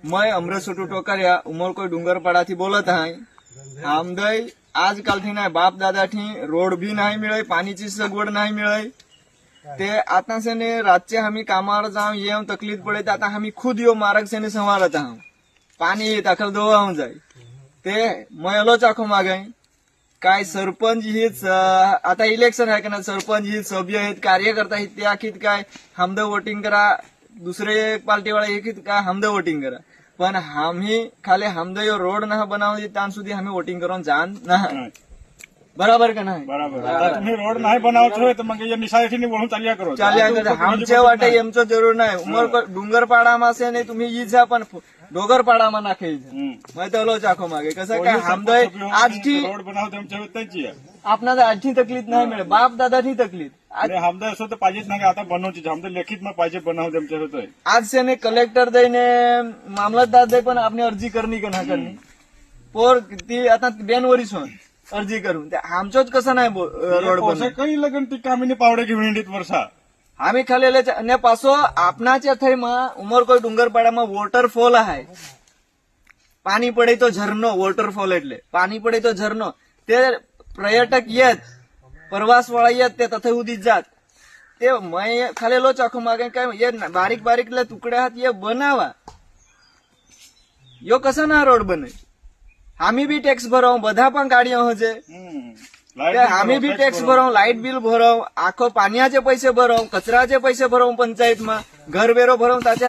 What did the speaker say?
मैं अमरेश टोकरिया उमरकोट डुंगरपाडाથી बोलत आहे. आमदय आजकालથી नाही बाप दादाથી रोड भी नाही मिळे, पाणीची सगवड नाही मिळे. ते आता से ने रातचे आम्ही कामावर जाऊन येऊन तकलीफ पडे आता आम्ही खुद यो मार्ग से ने संवारत आहोत. पाणी दाखल दोवाहून जाय ते मयलो चाखो मागे काय सरपंच हीच आता इलेक्शन आहे का ना, सरपंच ही सभ्य आहेत, कार्यकर्ता आहेत, ते आखीत काय हमद वोटिंग करा, दुसरे पार्टीवाळे एकीत काय हमद वोटिंग करा. पण आम्ही खाली हमद यो रोड ना बनावून ત્યાં સુધી અમે વોટિંગ કરવા જાન ના. बराबर का नाही? बराबर. आता तुम्ही रोड नाही बनावतो तर मग या निशाळीने बोलून चालल्या करो. चाल्या आमच्या वाटे एमचं जरूर नाही. उमर डुंगरपाडाમાં છે ને तुम्ही ઈજા પણ ડોગરપાડામાં નાખે છે. મેં તો લો ચાખો માગે कसं काय हमदय આજથી रोड बनाव त्यांच्या त्यांची आहे. आपणाला આજથી तकलीफ नाही मिळे, बाप दादाથી तकलीफ. आणि हमदा असं तर पाहिजेच नाही आता बनवची हमदा लेखित में पाहिजे बनाव त्यांच्या होतोय. आज से ने कलेक्टर दे ने मामलतदार दे पण आपने अर्जी करनी का ना करनी पोर ती आता बेनवरीच होऊन अर्जी करून ते आमचोच कसं नाही रोड बनवून काही लगन ती कामिनी पावडे घेऊन हिंडीत वर्षा आम्ही खालेले ने पासो आपणाच्या थैमा उमरकोट डुंगरपाडाમાં वॉटरफॉल आहे. पाणी पडे तो झरणो वॉटरफॉल એટલે पाणी पडे तो झरणो ते पर्यटक येत प्रवास वाळा येत ते तथे उदीत जात ते मैं खालेलो चाखो मागे काय ये बारीक बारीक तुकडे हात ये बनावा यो कसा ना रोड बने. आम्ही बी टॅक्स भराव બધા पण गाडी होजे आम्ही बी टॅक्स भराव, लाईट बिल भराव, आखो पाण्याचे पैसे भराव, कचराचे पैसे भराव पंचायतમાં, घर वेरो भराव त्याच्या